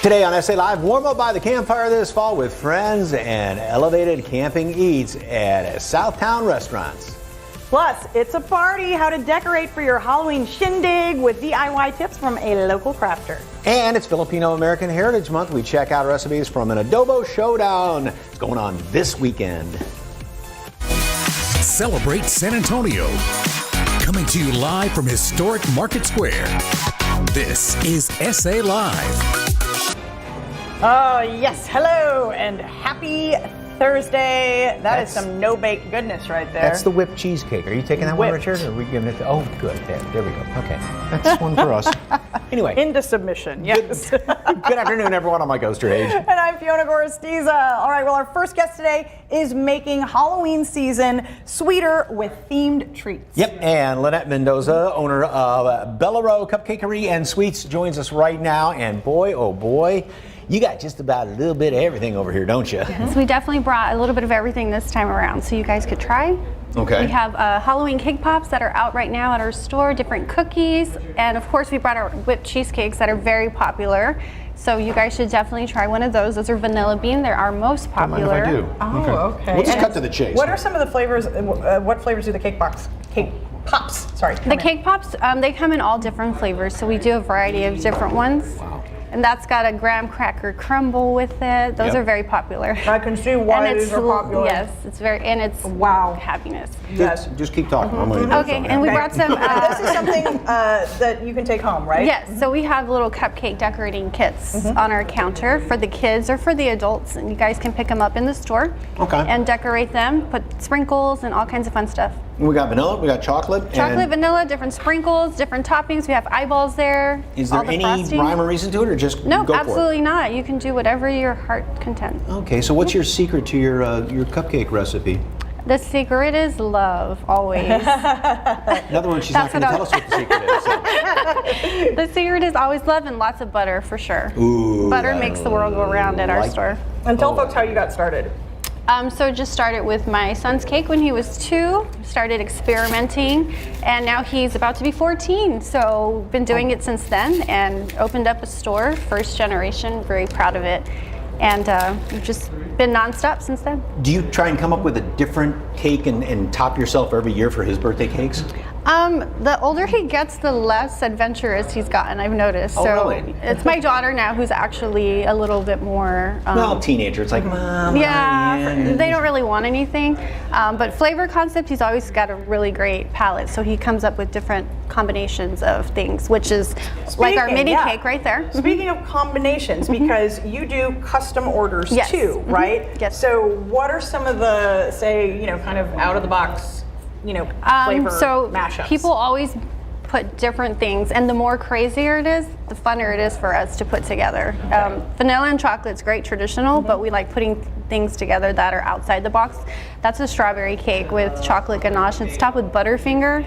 Today on SA Live, warm up by the campfire this fall with friends and elevated camping eats at Southtown restaurants. Plus, it's a party, how to decorate for your Halloween shindig with DIY tips from a local crafter. And it's Filipino American Heritage Month. We check out recipes from an Adobo Throwdown. It's going on this weekend. Celebrate San Antonio. Coming to you live from historic Market Square. This is SA Live. Oh, yes. Hello and happy Thursday. That's some no-bake goodness right there. That's the whipped cheesecake. Are you taking that one, Richard? Or are we giving it? Oh, good. There we go. Okay. That's one for us. Anyway. Into submission, yes. Good afternoon, everyone. I'm Mike Osterhage. And I'm Fiona Gorostiza. All right, well, our first guest today is making Halloween season sweeter with themed treats. Yep, and Lynette Mendoza, owner of Bellaro Cupcakery and Sweets, joins us right now. And boy, oh boy, you got just about a little bit of everything over here, don't you? Yes, we definitely brought a little bit of everything this time around so you guys could try. Okay. We have Halloween cake pops that are out right now at our store, different cookies, and of course we brought our whipped cheesecakes that are very popular. So you guys should definitely try one of those. Those are vanilla bean. They're our most popular. Don't mind if I do. Oh, okay. We'll just cut to the chase. What are some of the flavors? What flavors do the cake pops? Sorry. The cake pops, they come in all different flavors. So we do a variety of different ones. Wow. And that's got a graham cracker crumble with it. Those are very popular. I can see why these are popular. Yes, it's very, and it's happiness. Yes. Just keep talking. Okay, and we brought some. This is something that you can take home, right? Yes, so we have little cupcake decorating kits on our counter for the kids or for the adults, and you guys can pick them up in the store and decorate them, put sprinkles and all kinds of fun stuff. We got vanilla, we got chocolate. Chocolate, vanilla, different sprinkles, different toppings. We have eyeballs there. Is there any rhyme or reason to it, or just no, go for it? absolutely not. You can do whatever your heart content. Okay, so what's your secret to your cupcake recipe? The secret is love, always. In other words, she's not going to tell us what the secret is. So. The secret is always love and lots of butter, for sure. Ooh, butter makes the world go round at our store. And tell folks how you got started. So just started with my son's cake when he was 2, started experimenting, and now he's about to be 14. So been doing it since then and opened up a store, first generation, very proud of it. And we've just been nonstop since then. Do you try and come up with a different cake and top yourself every year for his birthday cakes? The older he gets, the less adventurous he's gotten, I've noticed. Oh, so really? It's my daughter now who's actually a little bit more... well, teenager, it's like, Mom, yeah, they don't really want anything. But flavor concept, he's always got a really great palate. So he comes up with different combinations of things, which is like our mini cake right there. Speaking of combinations, because you do custom orders too, right? Yes. So what are some of the, say, kind of out of the box, flavor mashups? People always put different things, and the more crazier it is, the funner it is for us to put together. Vanilla and chocolate's great traditional, but we like putting things together that are outside the box. That's a strawberry cake with chocolate ganache. It's topped with Butterfinger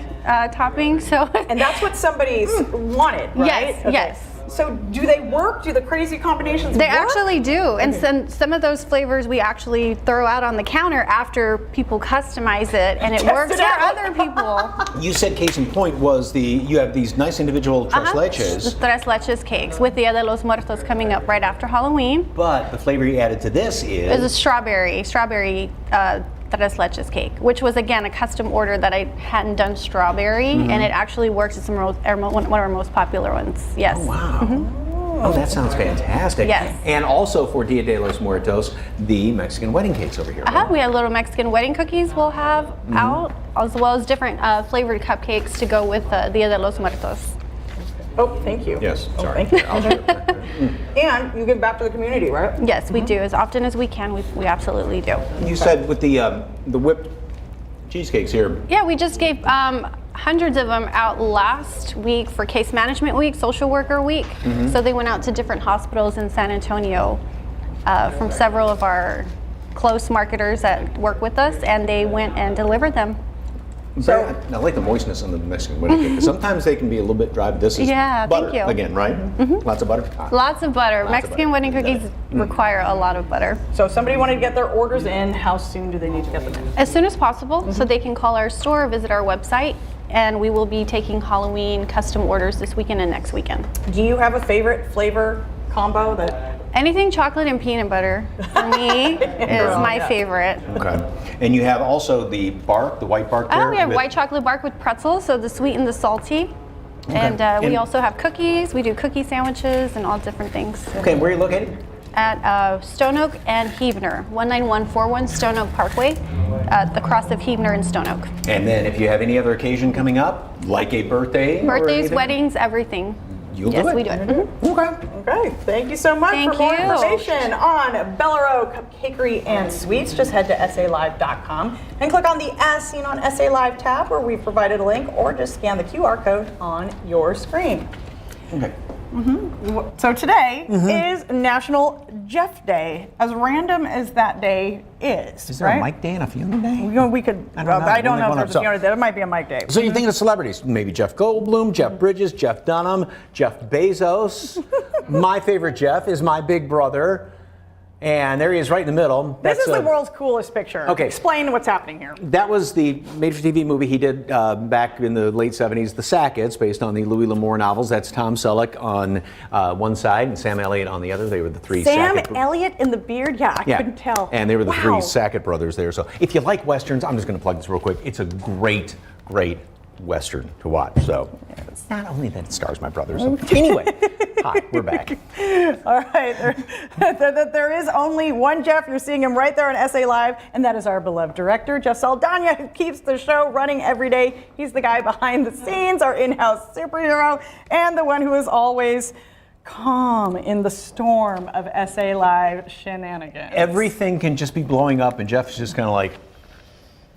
topping. So and that's what somebody's wanted, right? Yes, yes. So do they work? Do the crazy combinations They work? actually do. And some of those flavors we actually throw out on the counter after people customize it, and it works for other people. You said case in point was you have these nice individual tres leches. The tres leches cakes with Dia de los Muertos coming up right after Halloween. But the flavor you added to this is a strawberry tres leches cake, which was again a custom order that I hadn't done strawberry, and it actually works. It's one of our most popular ones. Yes. Oh, wow. Oh, that sounds fantastic. Yes. And also for Dia de los Muertos, the Mexican wedding cakes over here. Right? We have little Mexican wedding cookies we'll have out, as well as different flavored cupcakes to go with Dia de los Muertos. Oh, thank you. Yes, oh, sorry. Thank you. And you give back to the community, right? Yes, we do. As often as we can, we absolutely do. You said with the whipped cheesecakes here. Yeah, we just gave hundreds of them out last week for Case Management Week, Social Worker Week. So they went out to different hospitals in San Antonio from several of our close marketers that work with us, and they went and delivered them. So I like the moistness on the Mexican wedding cake. Sometimes they can be a little bit dry, but this is butter thank you. again, right? Lots of butter? Lots of butter. Mexican wedding cookies require a lot of butter. So if somebody wanted to get their orders in, how soon do they need to get them in? As soon as possible, so they can call our store or visit our website, and we will be taking Halloween custom orders this weekend and next weekend. Do you have a favorite flavor combo that? Anything chocolate and peanut butter for me is my favorite. Okay. And you have also the bark, the white bark there. Oh, we have white chocolate bark with pretzels, so the sweet and the salty. Okay. And we also have cookies. We do cookie sandwiches and all different things. Okay, where are you located? At Stone Oak and Heavener, 19141 Stone Oak Parkway, at the cross of Heavener and Stone Oak. And then if you have any other occasion coming up, like a birthday? or Birthdays, anything, weddings, everything. You'll Yes, do it? we do it. Mhm. Okay. Okay, thank you so much. Thank For more you. information on Bellaro Cupcakery and Sweets, just head to SALive.com and click on the As Seen on SA Live tab where we've provided a link, or just scan the QR code on your screen. Okay. So today is National Jeff Day, as random as that day is. Is there right? a Mike Day and a Fiona Day? You know, we could. I don't know. I don't Only know one if of there's a some. Fiona Day. There might be a Mike Day. So you're thinking of celebrities, maybe Jeff Goldblum, Jeff Bridges, Jeff Dunham, Jeff Bezos. My favorite Jeff is my big brother. And there he is right in the middle. This is the a- world's coolest picture. Okay. Explain what's happening here. That was the made-for-TV movie he did back in the late 70s, The Sackets, based on the Louis L'Amour novels. That's Tom Selleck on one side and Sam Elliott on the other. They were the three Sam Sackett. Elliott in the beard? Yeah, I couldn't tell. And they were the Wow. three Sackett brothers there. So if you like Westerns, I'm just going to plug this real quick. It's a great, great Western to watch. So it's not only that it stars my brothers. So anyway, hi, we're back. All right. There is only one Jeff. You're seeing him right there on SA Live, and that is our beloved director, Jeff Saldana, who keeps the show running every day. He's the guy behind the scenes, our in-house superhero, and the one who is always calm in the storm of SA Live shenanigans. Everything can just be blowing up, and Jeff's just kind of like,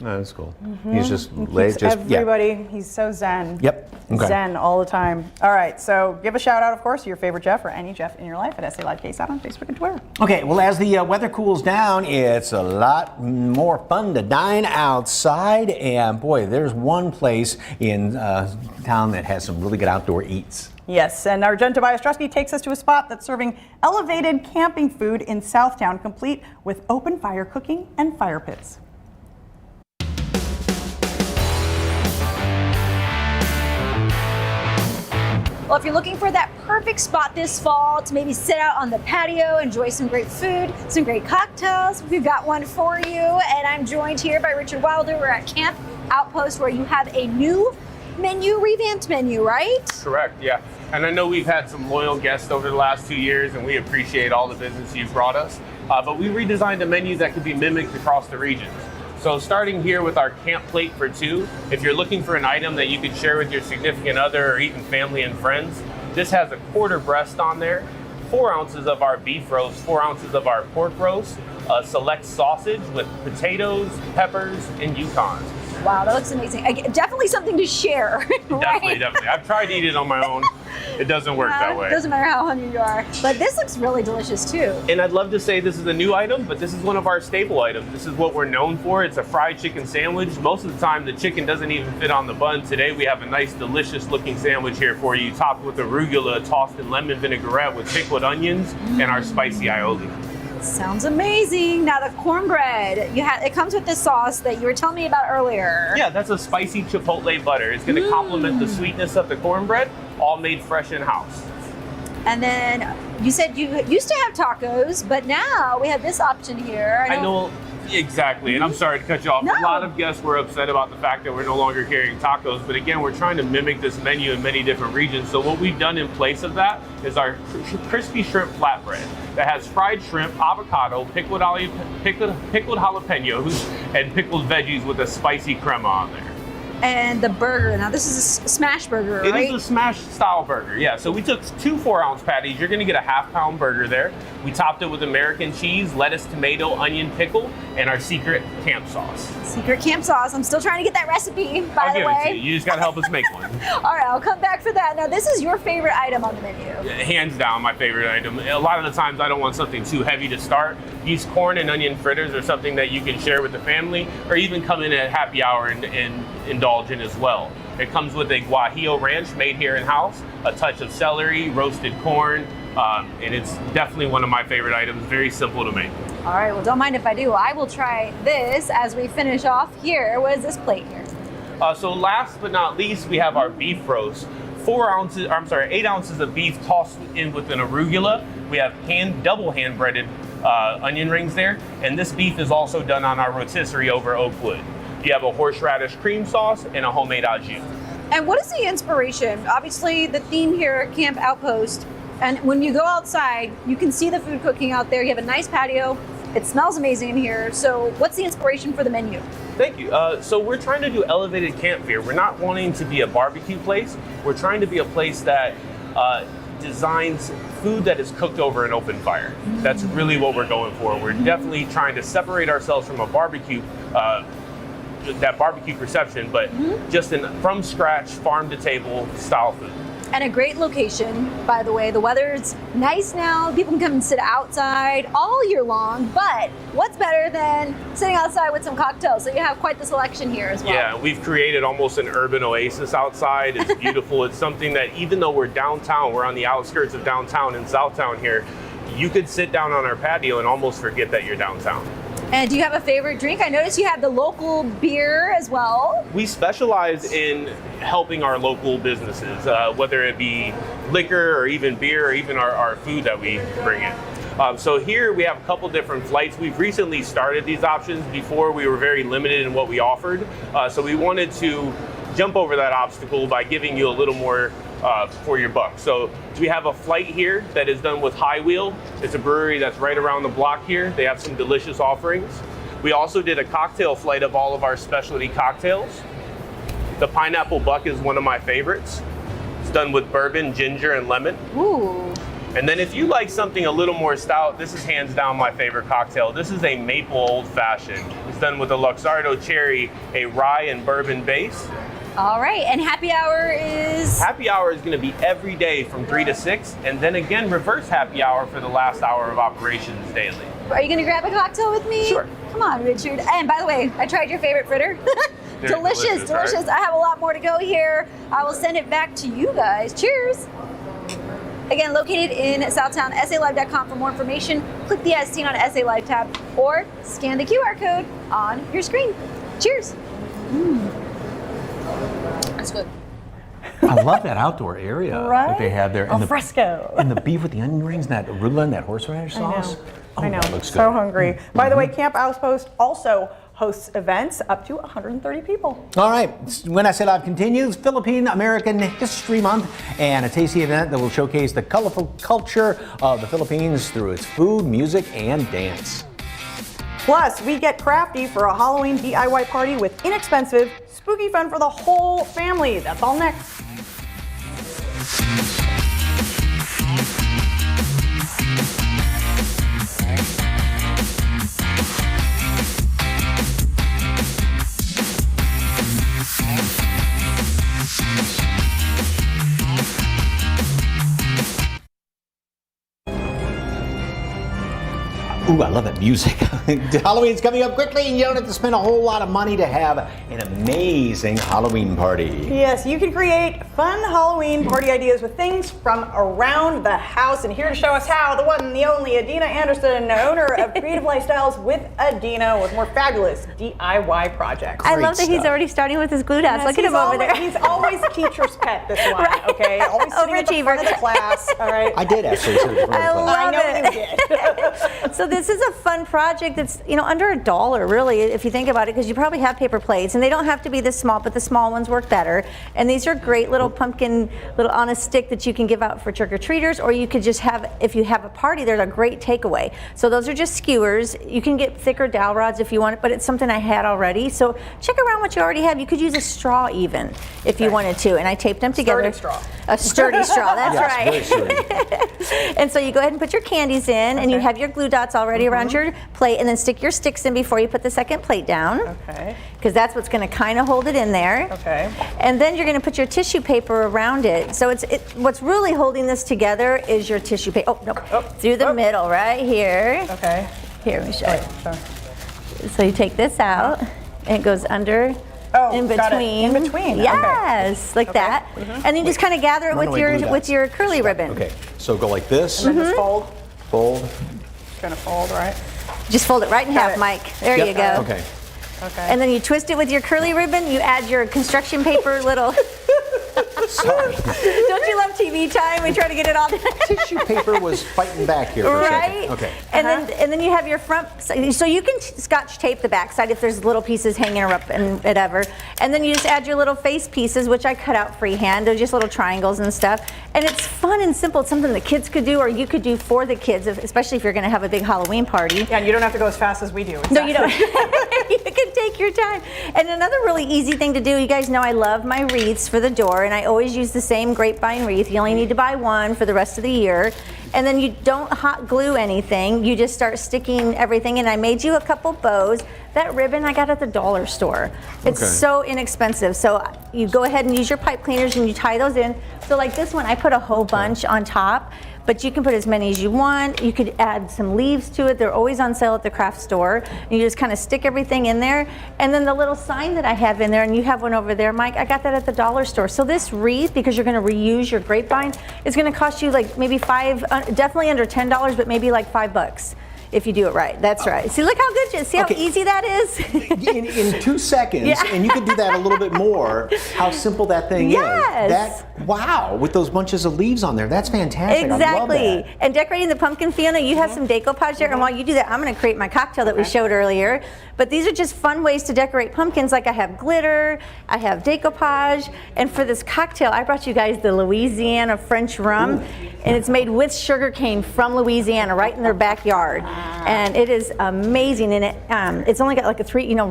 oh, that's cool. He's just laid, just Everybody, he's so zen. Yep. Okay. Zen all the time. All right, so give a shout out, of course, to your favorite Jeff or any Jeff in your life at SA Live KSAT on Facebook and Twitter. Okay, well, as the weather cools down, it's a lot more fun to dine outside. And boy, there's one place in town that has some really good outdoor eats. Yes, and our Jen Tobias Drusky takes us to a spot that's serving elevated camping food in Southtown, complete with open fire cooking and fire pits. Well, if you're looking for that perfect spot this fall to maybe sit out on the patio, enjoy some great food, some great cocktails, we've got one for you. And I'm joined here by Richard Wilder. We're at Camp Outpost, where you have a new menu, revamped menu, right? Correct, yeah. And I know we've had some loyal guests over the last 2 years, and we appreciate all the business you've brought us. But we redesigned a menu that could be mimicked across the regions. So starting here with our camp plate for two, if you're looking for an item that you could share with your significant other or even family and friends, this has a quarter breast on there, 4 ounces of our beef roast, 4 ounces of our pork roast, a select sausage with potatoes, peppers, and Yukons. Wow, that looks amazing. Definitely something to share, right? Definitely. I've tried to eat it on my own. It doesn't work that way. It doesn't matter how hungry you are. But this looks really delicious too. And I'd love to say this is a new item, but this is one of our staple items. This is what we're known for. It's a fried chicken sandwich. Most of the time, the chicken doesn't even fit on the bun. Today, we have a nice, delicious looking sandwich here for you, topped with arugula tossed in lemon vinaigrette with pickled onions and our spicy aioli. Sounds amazing. Now the cornbread, it comes with this sauce that you were telling me about earlier. Yeah, that's a spicy chipotle butter. It's going to complement the sweetness of the cornbread, all made fresh in-house. And then you said you used to have tacos, but now we have this option here. I know exactly, and I'm sorry to cut you off. No. A lot of guests were upset about the fact that we're no longer carrying tacos, but again, we're trying to mimic this menu in many different regions. So what we've done in place of that is our crispy shrimp flatbread that has fried shrimp, avocado, pickled jalapenos, and pickled veggies with a spicy crema on there. And the burger. Now this is a smash burger, right? It is a smash style burger, yeah. So we took 2 4-ounce patties. You're gonna get a half-pound burger there. We topped it with American cheese, lettuce, tomato, onion, pickle, and our secret camp sauce. Secret camp sauce. I'm still trying to get that recipe, by I'll the give way. it to you. You just gotta help us make one. All right, I'll come back for that. Now this is your favorite item on the menu. Hands down, my favorite item. A lot of the times I don't want something too heavy to start. These corn and onion fritters are something that you can share with the family or even come in at happy hour and indulge in as well. It comes with a guajillo ranch made here in-house, a touch of celery, roasted corn, and it's definitely one of my favorite items. Very simple to make. All right, well, don't mind if I do. I will try this as we finish off here. What is this plate here? So last but not least, we have our beef roast. 8 ounces of beef tossed in with an arugula We have double hand breaded onion rings there, and this beef is also done on our rotisserie over oak wood. You have a horseradish cream sauce and a homemade au jus. And what is the inspiration? Obviously, the theme here at Camp Outpost, and when you go outside, you can see the food cooking out there. You have a nice patio. It smells amazing in here. So what's the inspiration for the menu? Thank you. So we're trying to do elevated camp fare. We're not wanting to be a barbecue place. We're trying to be a place that designs food that is cooked over an open fire. That's really what we're going for. We're definitely trying to separate ourselves from a barbecue, that barbecue perception, but just from scratch, farm to table style food. And a great location, by the way. The weather's nice now. People can come and sit outside all year long, but what's better than sitting outside with some cocktails? So you have quite the selection here as well. Yeah, we've created almost an urban oasis outside. It's beautiful. It's something that even though we're downtown, we're on the outskirts of downtown in Southtown here, you could sit down on our patio and almost forget that you're downtown. And do you have a favorite drink? I noticed you have the local beer as well. We specialize in helping our local businesses, whether it be liquor or even beer or even our food that we bring in. So here we have a couple different flights. We've recently started these options. Before we were very limited in what we offered. So we wanted to jump over that obstacle by giving you a little more for your buck. So we have a flight here that is done with High Wheel. It's a brewery that's right around the block here. They have some delicious offerings. We also did a cocktail flight of all of our specialty cocktails. The Pineapple Buck is one of my favorites. It's done with bourbon, ginger, and lemon. Ooh. And then if you like something a little more stout, this is hands down my favorite cocktail. This is a maple old fashioned. It's done with a Luxardo cherry, a rye and bourbon base. All right, and happy hour is? Happy hour is going to be every day from 3 to 6, and then again reverse happy hour for the last hour of operations daily. Are you going to grab a cocktail with me? Sure. Come on, Richard. And by the way, I tried your favorite fritter. Delicious. Right? I have a lot more to go here. I will send it back to you guys. Cheers. Again, located in Southtown, SALive.com for more information. Click the As Seen on SA Live tab or scan the QR code on your screen. Cheers. That's good. I love that outdoor area that they have there. Al fresco. And the beef with the onion rings, that arugula and that horseradish sauce. I know. That looks So good. hungry. By the way, Camp Outpost also hosts events up to 130 people. All right, When I Say Live continues, Philippine American History Month, and a tasty event that will showcase the colorful culture of the Philippines through its food, music, and dance. Plus, we get crafty for a Halloween DIY party with inexpensive, spooky fun for the whole family. That's all next. Ooh, I love that music. Halloween's coming up quickly, and you don't have to spend a whole lot of money to have an amazing Halloween party. Yes, you can create fun Halloween party ideas with things from around the house. And here to show us how, the one and the only Adina Anderson, owner of Creative Lifestyles with Adina, with more fabulous DIY projects. I love that stuff. he's already starting with his glue dots. Look at him over there. He's always teacher's pet, this one, okay? Always sitting at the front of the class, all right? I did actually. I love know it. you did. So this is a fun project that's, under $1 really, if you think about it, because you probably have paper plates, and they don't have to be this small, but the small ones work better. And these are great little pumpkin, little on a stick that you can give out for trick-or-treaters, or you could just have, if you have a party, there's a great takeaway. So those are just skewers. You can get thicker dowel rods if you want it, but it's something I had already. So check around what you already have. You could use a straw even, if you wanted to, and I taped them together. Sturdy straw. A sturdy straw, that's right. Yes, very sturdy. And so you go ahead and put your candies in, and you have your glue dots already around your plate, and then stick your sticks in before you put the second plate down. Okay. Because that's what's going to kind of hold it in there. Okay. And then you're going to put your tissue paper around it. So what's really holding this together is your tissue paper. Oh, no. Through the middle, right here. Okay. Here, let me show you. Sure. So you take this out, and it goes under. In between. Got it. In between. Yes, like that. And you just kind of gather it Why don't with we glue your that? with your curly ribbon. Okay, so go like this. And then just fold. Fold. Just gonna fold, right? Just fold it right in Got half, it. Mike. There Yep. you go. Okay. Okay. And then you twist it with your curly ribbon. You add your construction paper little. Sorry. Don't you love TV time? We try to get it all done. Tissue paper was fighting back here for a Right? second. Okay. And then you have your front, so you can Scotch tape the back side if there's little pieces hanging up and whatever. And then you just add your little face pieces, which I cut out freehand. They're just little triangles and stuff. And it's fun and simple. It's something the kids could do, or you could do for the kids, especially if you're going to have a big Halloween party. Yeah, and you don't have to go as fast as we do. Exactly. No, you don't. You can take your time. And another really easy thing to do, you guys know I love my wreaths for the door, and I always use the same grapevine wreath. You only need to buy one for the rest of the year. And then you don't hot glue anything. You just start sticking everything in. I made you a couple bows. That ribbon I got at the dollar store. It's so inexpensive. So you go ahead and use your pipe cleaners and you tie those in. So like this one, I put a whole bunch on top, but you can put as many as you want. You could add some leaves to it. They're always on sale at the craft store. And you just kind of stick everything in there. And then the little sign that I have in there, and you have one over there, Mike, I got that at the dollar store. So this wreath, because you're going to reuse your grapevine, is going to cost you like maybe definitely under $10, but maybe like $5 if you do it right. That's right. See, look how good you see how easy that is? in 2 seconds, and you could do that a little bit more, how simple that thing is. Wow, with those bunches of leaves on there. That's fantastic. Exactly. I love that. And decorating the pumpkin, Fiona, you have some decoupage there. And while you do that, I'm going to create my cocktail that we showed earlier. But these are just fun ways to decorate pumpkins. Like I have glitter, I have decoupage. And for this cocktail, I brought you guys the Louisiana French rum. And it's made with sugar cane from Louisiana, right in their backyard. And it is amazing. And it's only got like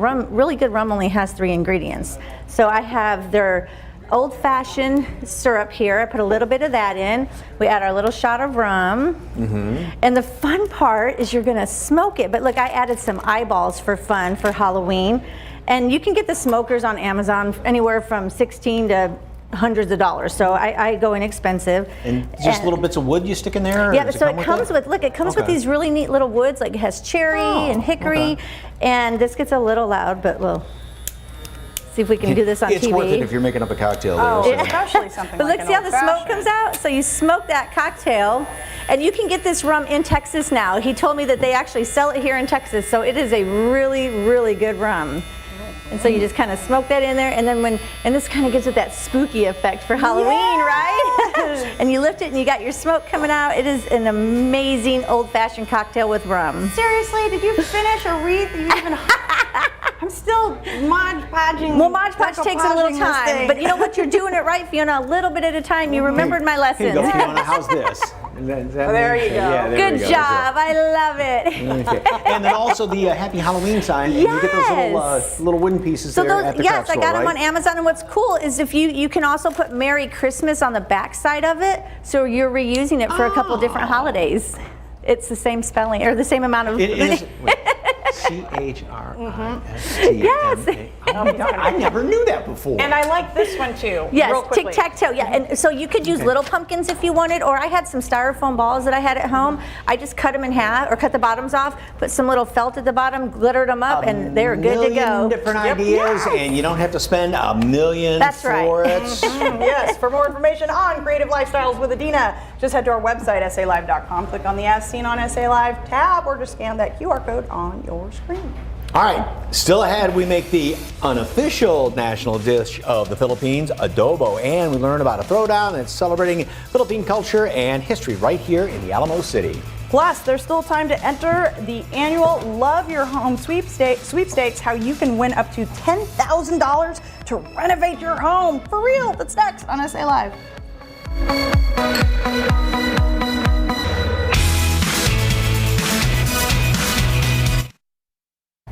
rum, really good rum only has 3 ingredients. So I have their old-fashioned syrup here. I put a little bit of that in. We add our little shot of rum. And the fun part is you're gonna smoke it. But look, I added some eyeballs for fun for Halloween. And you can get the smokers on Amazon anywhere from $16 to hundreds of dollars. So I go inexpensive. And just little bits of wood you stick in there? Yeah, so it comes with, look, it comes with these really neat little woods. Like it has cherry and hickory. And this gets a little loud, but we'll see if we can do this on TV. It's worth it if you're making up a cocktail there. Oh, especially something but like look, see how the smoke comes out? So you smoke that cocktail, and you can get this rum in Texas now. He told me that they actually sell it here in Texas, so it is a really, really good rum. And so you just kind of smoke that in there, and then and this kind of gives it that spooky effect for Halloween, right? And you lift it and you got your smoke coming out. It is an amazing old-fashioned cocktail with rum. Seriously, did you finish a wreath? I'm still Mod Podging. Well, Mod Podge takes a little time, but you know what? You're doing it right, Fiona. A little bit at a time. You remembered my lessons. Here you go, Fiona. How's this? There you go. Yeah, there Good we go. job. I love it. Okay. And then also the Happy Halloween sign. And you get those little wooden pieces there at the craft store, I got them right? on Amazon. And what's cool is if you can also put Merry Christmas on the back side of it, so you're reusing it for a couple different holidays. It's the same spelling or the same amount of. It is. CHRISTMA. Yes. I never knew that before. And I like this one too. Yes, real quickly. tic-tac-toe. Yeah, and so you could use little pumpkins if you wanted, or I had some styrofoam balls that I had at home. I just cut them in half, or cut the bottoms off, put some little felt at the bottom, glittered them up, and they're good to go. Different ideas, and you don't have to spend $1 million for it. Yes, for more information on Creative Lifestyles with Adina, just head to our website, SALive.com, click on the As Seen on SA Live tab, or just scan that QR code on your screen. All right, still ahead, we make the unofficial national dish of the Philippines, adobo, and we learn about a throwdown that's celebrating Philippine culture and history right here in the Alamo City. Plus, there's still time to enter the annual Love Your Home sweepstakes, how you can win up to $10,000 to renovate your home. For real, that's next on SA Live.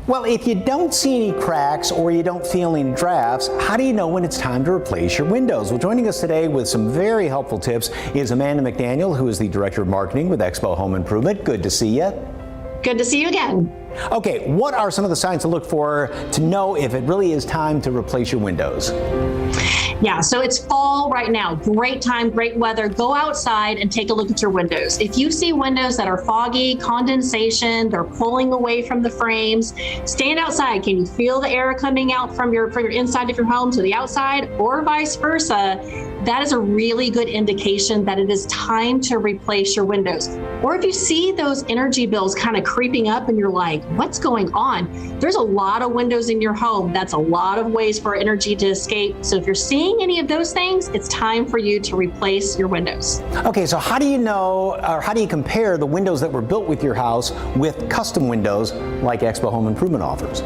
Well, if you don't see any cracks or you don't feel any drafts, how do you know when it's time to replace your windows? Well, joining us today with some very helpful tips is Amanda McDaniel, who is the Director of Marketing with Expo Home Improvement. Good to see you. Good to see you again. Okay, what are some of the signs to look for to know if it really is time to replace your windows? Yeah, so it's fall right now. Great time, great weather. Go outside and take a look at your windows. If you see windows that are foggy, condensation, they're pulling away from the frames, stand outside. Can you feel the air coming out from your inside of your home to the outside, or vice versa? that is a really good indication that it is time to replace your windows. Or if you see those energy bills kind of creeping up and you're like, what's going on? There's a lot of windows in your home. That's a lot of ways for energy to escape. So if you're seeing any of those things, it's time for you to replace your windows. Okay, so how do you know, or how do you compare the windows that were built with your house with custom windows like Expo Home Improvement offers?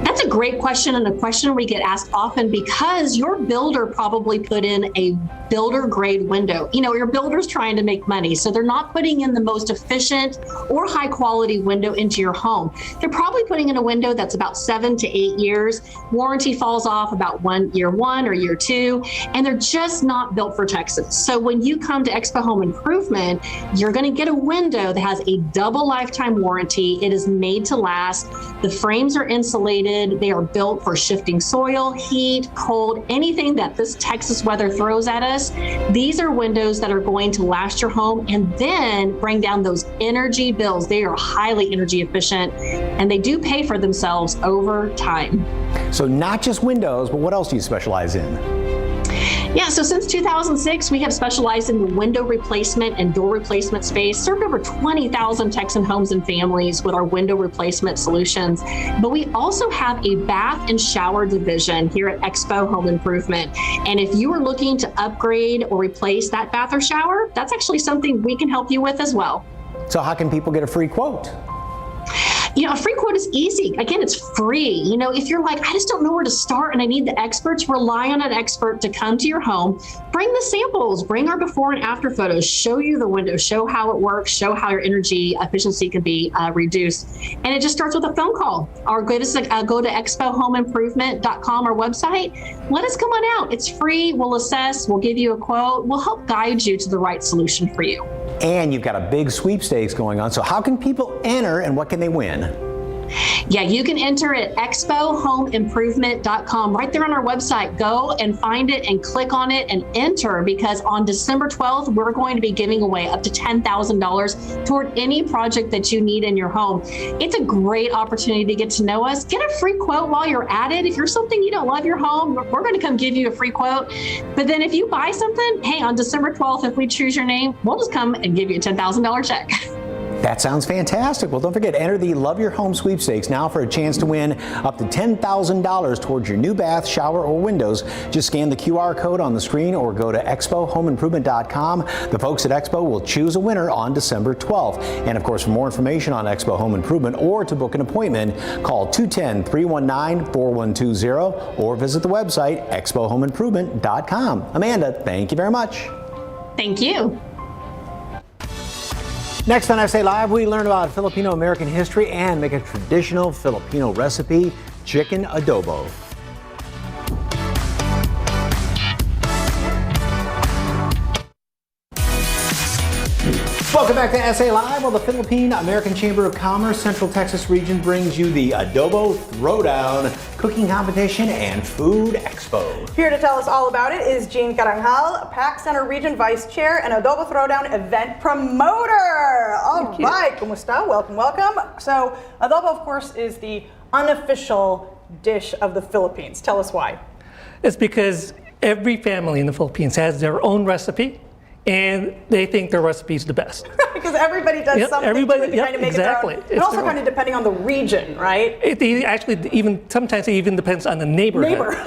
That's a great question, and a question we get asked often because your builder probably put in a builder grade window. You know, your builder's trying to make money, so they're not putting in the most efficient or high quality window into your home. They're probably putting in a window that's about 7 to 8 years. Warranty falls off about year one or year 2, and they're just not built for Texas. So when you come to Expo Home Improvement, you're going to get a window that has a double lifetime warranty. It is made to last. The frames are insulated. They are built for shifting soil, heat, cold, anything that this Texas weather throws at us. These are windows that are going to last your home and then bring down those energy bills. They are highly energy efficient and they do pay for themselves over time. So not just windows, but what else do you specialize in? Yeah, so since 2006, we have specialized in the window replacement and door replacement space, served over 20,000 Texan homes and families with our window replacement solutions. But we also have a bath and shower division here at Expo Home Improvement. And if you are looking to upgrade or replace that bath or shower, that's actually something we can help you with as well. So how can people get a free quote? You know, a free quote is easy. Again, it's free. You know, if you're like, I just don't know where to start and I need the experts, rely on an expert to come to your home, bring the samples, bring our before and after photos, show you the window, show how it works, show how your energy efficiency can be reduced. And it just starts with a phone call. Or go to expohomeimprovement.com, our website. Let us come on out. It's free. We'll assess. We'll give you a quote. We'll help guide you to the right solution for you. And you've got a big sweepstakes going on. So how can people enter and what can they win? Yeah, you can enter at expohomeimprovement.com. Right there on our website, go and find it and click on it and enter, because on December 12th, we're going to be giving away up to $10,000 toward any project that you need in your home. It's a great opportunity to get to know us. Get a free quote while you're at it. If you're something you don't love your home, we're going to come give you a free quote. But then if you buy something, hey, on December 12th, if we choose your name, we'll just come and give you a $10,000 check. That sounds fantastic. Well, don't forget, enter the Love Your Home sweepstakes now for a chance to win up to $10,000 towards your new bath, shower, or windows. Just scan the QR code on the screen or go to expohomeimprovement.com. The folks at Expo will choose a winner on December 12th. And of course, for more information on Expo Home Improvement or to book an appointment, call 210-319-4120 or visit the website expohomeimprovement.com. Amanda, thank you very much. Thank you. Next on SA Live, we learn about Filipino-American history and make a traditional Filipino recipe, chicken adobo. Welcome back to SA Live. Well, the Philippine-American Chamber of Commerce Central Texas region brings you the Adobo Throwdown cooking competition and food expo. Here to tell us all about it is Jean Caranjal, PAC Center Region Vice Chair and Adobo Throwdown event promoter. All right, kumusta? Welcome, welcome. So adobo, of course, is the unofficial dish of the Philippines. Tell us why. It's because every family in the Philippines has their own recipe, and they think their recipe is the best. Because everybody does something to it to kind of make exactly. it their own. And also kind of depending on the region, right? It actually sometimes it even depends on the neighborhood.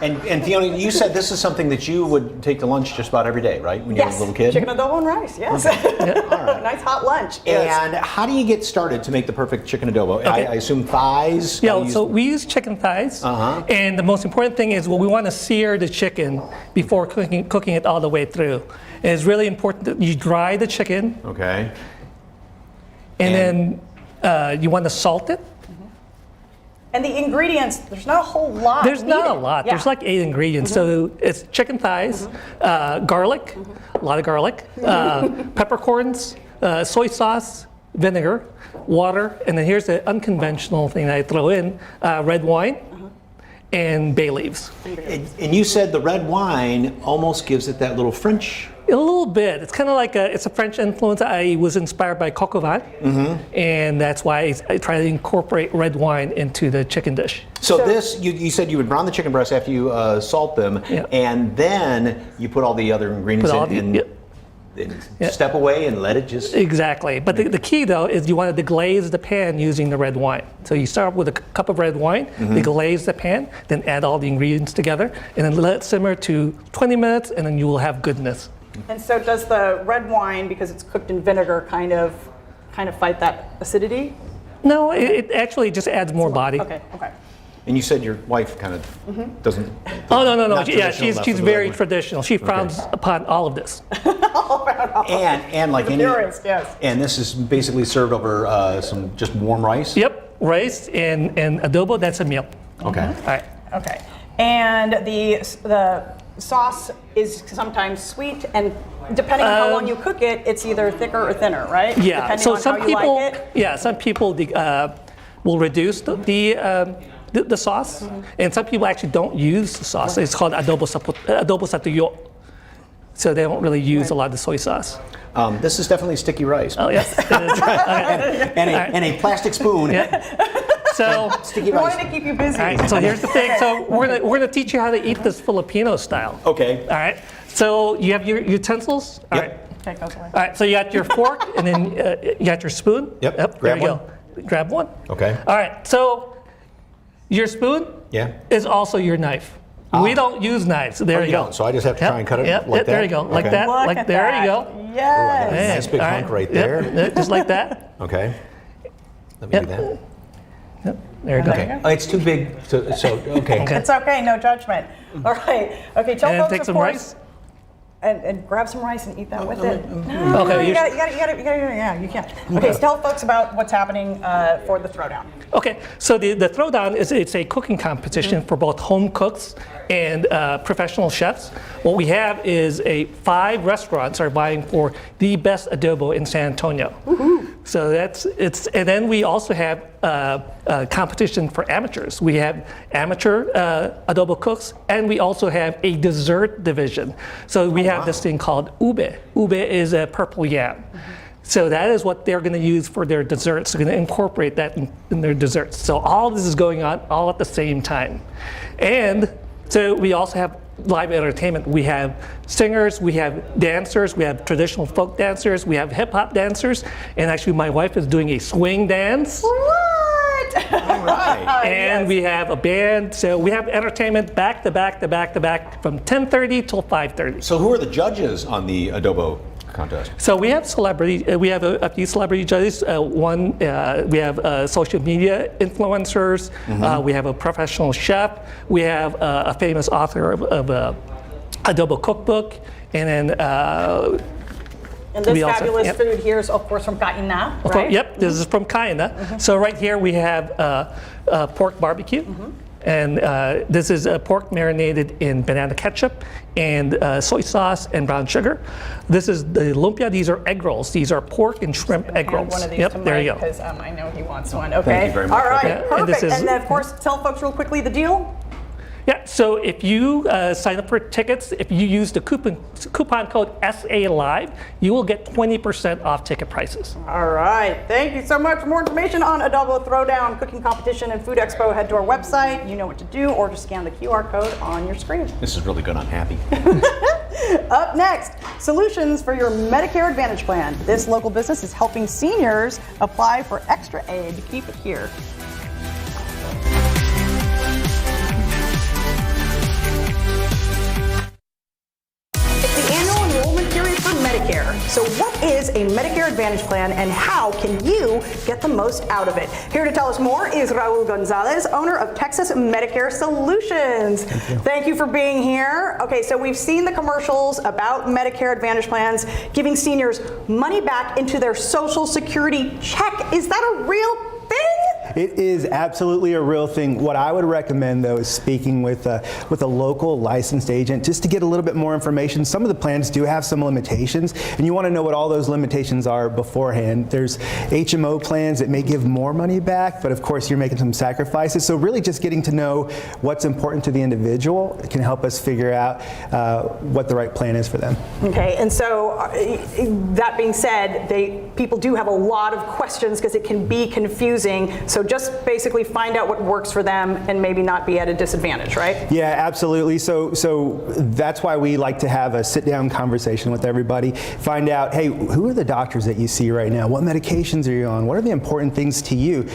And Fiona, you said this is something that you would take to lunch just about every day, right? When you were a little kid? Chicken adobo and rice, yes. Okay. Yeah. All right. Nice hot lunch. And how do you get started to make the perfect chicken adobo? Okay. I assume thighs? Yeah, so we use chicken thighs. And the most important thing is, we want to sear the chicken before cooking it all the way through. It's really important that you dry the chicken. Okay. And then you want to salt it. And the ingredients, there's not a whole lot. There's not a lot. Yeah. There's like 8 ingredients. So it's chicken thighs, garlic, a lot of garlic, peppercorns, soy sauce, vinegar, water, and then here's the unconventional thing that I throw in, red wine, and bay leaves. And you said the red wine almost gives it that little French. A little bit. It's kind of like it's a French influence. I was inspired by coq au vin, and that's why I try to incorporate red wine into the chicken dish. So this, you said you would brown the chicken breasts after you salt them, and then you put all the other ingredients in. And step away and let it just... Exactly. But the key, though, is you want to deglaze the pan using the red wine. So you start with a cup of red wine, deglaze the pan, then add all the ingredients together, and then let it simmer to 20 minutes, and then you will have goodness. And so does the red wine, because it's cooked in vinegar, kind of fight that acidity? No, it actually just adds more body. Okay. And you said your wife kind of doesn't... Oh, no. Yeah, she's very traditional. She frowns upon all of this. And like any... Purist, yes. And this is basically served over some just warm rice? Yep, rice and adobo, that's a meal. Okay. All right. Okay. And the sauce is sometimes sweet, and depending on how long you cook it, it's either thicker or thinner, right? Yeah. Depending So on some how you people, like it. some people will reduce the sauce, and some people actually don't use the sauce. It's called adobo satuyo. So they don't really use a lot of the soy sauce. This is definitely sticky rice. Oh yes. and a plastic spoon. So sticky We rice. wanted to keep you busy. all right, so here's the thing. So we're gonna teach you how to eat this Filipino style. Okay. All right. So you have your utensils. All right. Okay, go for it. All right. So you got your fork, and then you got your spoon. Yep. There Grab you go. Grab one. Okay. All right. So your spoon is also your knife. We don't use knives. There you go. So I just have to try and cut it like that? There you go. Like Okay. that. Look Like at there that. you go. Yes. Nice big All hunk right Yep, there. just like that. Okay. Let me do that. Yep. There you go. Okay. Oh, it's too big. Okay. It's okay, no judgment. All right. Okay, tell And folks, take of some course, rice. and grab some rice and eat that with it. No, Okay, you got it. Yeah, you can. Okay, so tell folks about what's happening for the Throwdown. Okay, so the Throwdown it's a cooking competition for both home cooks and professional chefs. What we have is 5 restaurants are vying for the best adobo in San Antonio. So and then we also have a competition for amateurs. We have amateur adobo cooks, and we also have a dessert division. So we have this thing called ube. Ube is a purple yam. So that is what they're going to use for their desserts. They're going to incorporate that in their desserts. So all this is going on all at the same time. And so we also have live entertainment. We have singers, we have dancers, we have traditional folk dancers, we have hip hop dancers, and actually my wife is doing a swing dance. What? All right. And we have a band. So we have entertainment back to back from 10:30 till 5:30. So who are the judges on the adobo contest? So we have we have a few celebrity judges. We have social media influencers. We have a professional chef. We have a famous author of adobo cookbook, and then. And this we also- fabulous yep. food here is, of course, from Kaina, right? Yep, this is from Kaina. So right here we have pork barbecue. And this is pork marinated in banana ketchup and soy sauce and brown sugar. This is the lumpia. These are egg rolls. These are pork and shrimp egg rolls. One of these Yep, to there you Mike, go. because I know he wants one. Okay. Thank you very much. All right. Okay. And Perfect. this is- And then, of course, tell folks real quickly the deal. Yeah, so if you sign up for tickets, if you use the coupon code SALive, you will get 20% off ticket prices. All right. Thank you so much. For more information on Adobo Throwdown, Cooking Competition, and Food Expo, head to our website. You know what to do, or just scan the QR code on your screen. This is really good. I'm happy. Up next, solutions for your Medicare Advantage plan. This local business is helping seniors apply for extra aid. Keep it here. The annual enrollment period for Medicare. So what is a Medicare Advantage plan and how can you get the most out of it? Here to tell us more is Raul Gonzalez, owner of Texas Medicare Solutions. Thank you for being here. Okay, so we've seen the commercials about Medicare Advantage plans giving seniors money back into their Social Security check. Is that a real thing? it is absolutely a real thing. What I would recommend, though, is speaking with a local licensed agent just to get a little bit more information. Some of the plans do have some limitations, and you want to know what all those limitations are beforehand. There's HMO plans that may give more money back, but of course you're making some sacrifices. So really just getting to know what's important to the individual can help us figure out what the right plan is for them. Okay, and so that being said, people do have a lot of questions because it can be confusing. So just basically find out what works for them and maybe not be at a disadvantage, right? Yeah, absolutely. So that's why we like to have a sit-down conversation with everybody. Find out, hey, who are the doctors that you see right now? What medications are you on? What are the important things to you?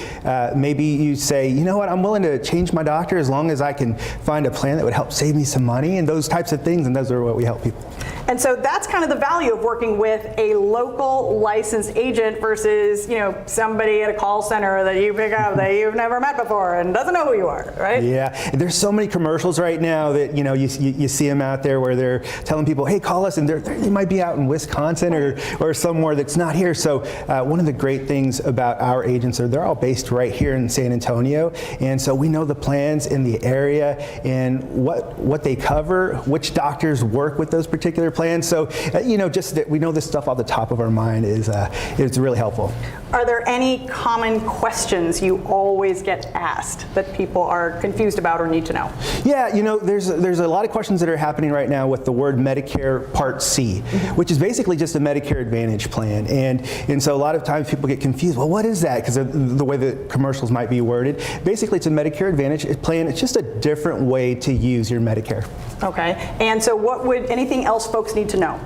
Maybe you say, you know what, I'm willing to change my doctor as long as I can find a plan that would help save me some money, and those types of things, and those are what we help people. And so that's kind of the value of working with a local licensed agent versus, somebody at a call center that you pick up that you've never met before and doesn't know who you are, right? Yeah, there's so many commercials right now that, you see them out there where they're telling people, hey, call us, and they might be out in Wisconsin or somewhere that's not here. So one of the great things about our agents are they're all based right here in San Antonio, and so we know the plans in the area and what they cover, which doctors work with those particular plans. So, just that we know this stuff off the top of our mind is really helpful. Are there any common questions you always get asked that people are confused about or need to know? Yeah, there's a lot of questions that are happening right now with the word Medicare Part C, which is basically just a Medicare Advantage plan. And so a lot of times people get confused. Well, what is that? Because of the way the commercials might be worded. Basically, it's a Medicare Advantage plan. It's just a different way to use your Medicare. Okay. And so anything else folks need to know?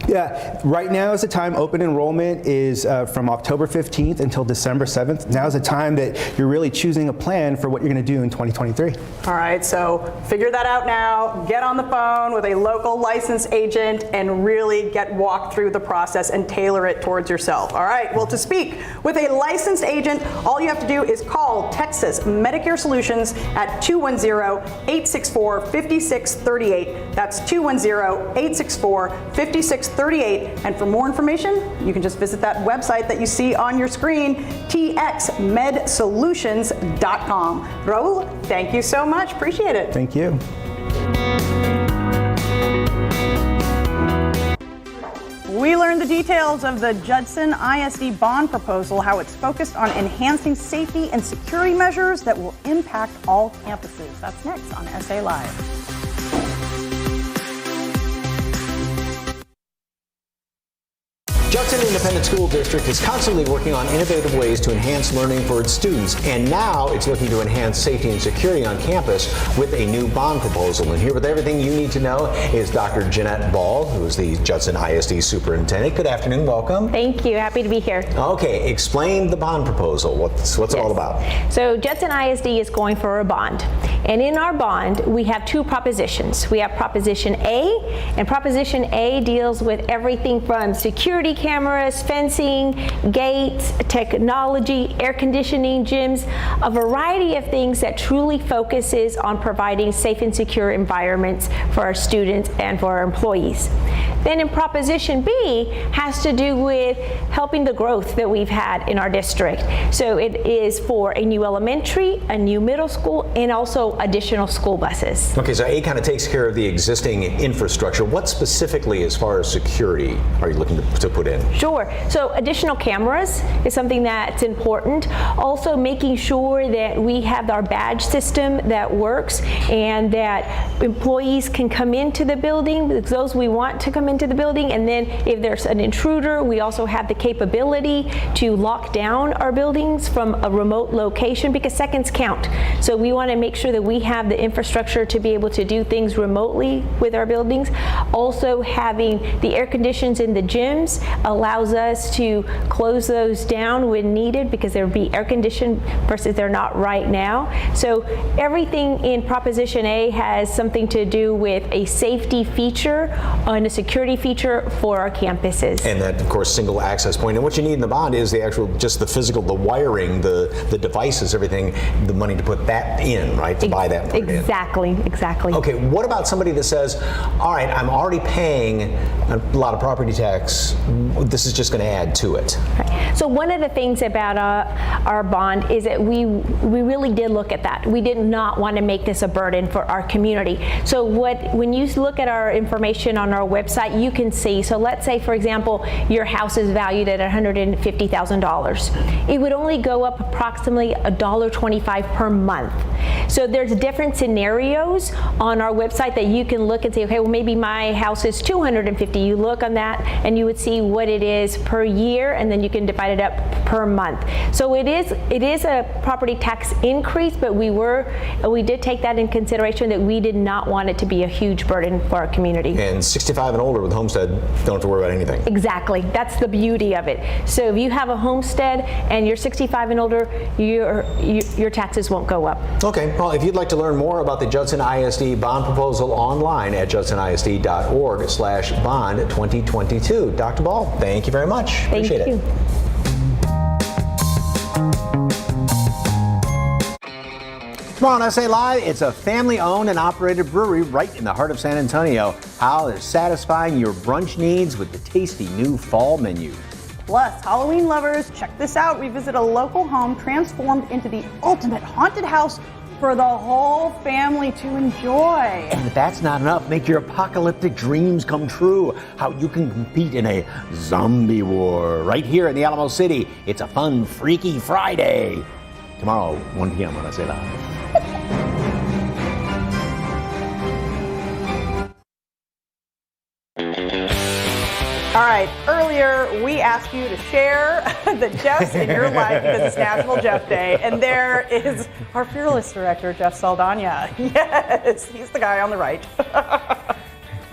Yeah, right now is the time. Open enrollment is from October 15th until December 7th. Now is the time that you're really choosing a plan for what you're going to do in 2023. All right, so figure that out now. Get on the phone with a local licensed agent and really get walked through the process and tailor it towards yourself. All right, well, to speak with a licensed agent, all you have to do is call Texas Medicare Solutions at 210-864-5638. That's 210-864-5638. And for more information, you can just visit that website that you see on your screen, txmedsolutions.com. Raul, thank you so much. Appreciate it. Thank you. We learned the details of the Judson ISD bond proposal, how it's focused on enhancing safety and security measures that will impact all campuses. That's next on SA Live. Judson Independent School District is constantly working on innovative ways to enhance learning for its students, and now it's looking to enhance safety and security on campus with a new bond proposal. And here with everything you need to know is Dr. Jeanette Ball, who is the Judson ISD superintendent. Good afternoon, welcome. Thank you, happy to be here. Okay, explain the bond proposal. What's it all about? So Judson ISD is going for a bond, and in our bond we have two propositions. We have Proposition A, and Proposition A deals with everything from security cameras, fencing, gates, technology, air conditioning, gyms, a variety of things that truly focuses on providing safe and secure environments for our students and for our employees. Then in Proposition B has to do with helping the growth that we've had in our district. So it is for a new elementary, a new middle school, and also additional school buses. Okay, so A kind of takes care of the existing infrastructure. What specifically, as far as security, are you looking to put in? Sure. So additional cameras is something that's important. Also making sure that we have our badge system that works and that employees can come into the building, those we want to come into the building, and then if there's an intruder, we also have the capability to lock down our buildings from a remote location because seconds count. So we want to make sure that we have the infrastructure to be able to do things remotely with our buildings. Also having the air conditions in the gyms allows us to close those down when needed because they'll be air conditioned versus they're not right now. So everything in Proposition A has something to do with a safety feature and a security feature for our campuses. And that, of course, single access point. And what you need in the bond is the actual, just the physical, the wiring, the devices, everything, the money to put that in, right? To buy that part Exactly. Okay, what about somebody that says, all right, I'm already paying a lot of property tax. This is just going to add to it. Right. So one of the things about our bond is that we really did look at that. We did not want to make this a burden for our community. So when you look at our information on our website, you can see, so let's say, for example, your house is valued at $150,000. It would only go up approximately $1.25 per month. So there's different scenarios on our website that you can look and say, okay, well, maybe my house is $250,000. You look on that and you would see what it is per year, and then you can divide it up per month. So it is a property tax increase, but we did take that in consideration, that we did not want it to be a huge burden for our community. And 65 and older with homestead don't have to worry about anything. Exactly. That's the beauty of it. So if you have a homestead and you're 65 and older, your taxes won't go up. Okay. Well, if you'd like to learn more about the Judson ISD bond proposal, online at judsonisd.org/bond 2022. Dr. Ball, thank you very much. Appreciate it. Tomorrow on SA Live, it's a family-owned and operated brewery right in the heart of San Antonio. How they're satisfying your brunch needs with the tasty new fall menu. Plus, Halloween lovers, check this out. We visit a local home transformed into the ultimate haunted house for the whole family to enjoy. And if that's not enough, make your apocalyptic dreams come true. How you can compete in a zombie war right here in the Alamo City. It's a fun, freaky Friday. Tomorrow, 1 p.m. on SA Live. All right, earlier we asked you to share the Jeffs in your life because it's National Jeff Day, and there is our fearless director, Jeff Saldana. Yes, he's the guy on the right.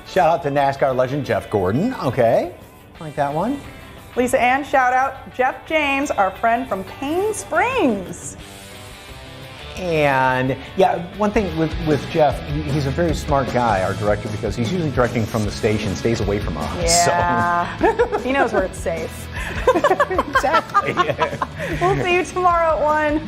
Shout out to NASCAR legend Jeff Gordon. Okay, like that one. Lisa Ann, shout out Jeff James, our friend from Cane Springs. And yeah, one thing with Jeff, he's a very smart guy, our director, because he's usually directing from the station, stays away from us. Yeah, so. He knows where it's safe. Exactly. We'll see you tomorrow at 1.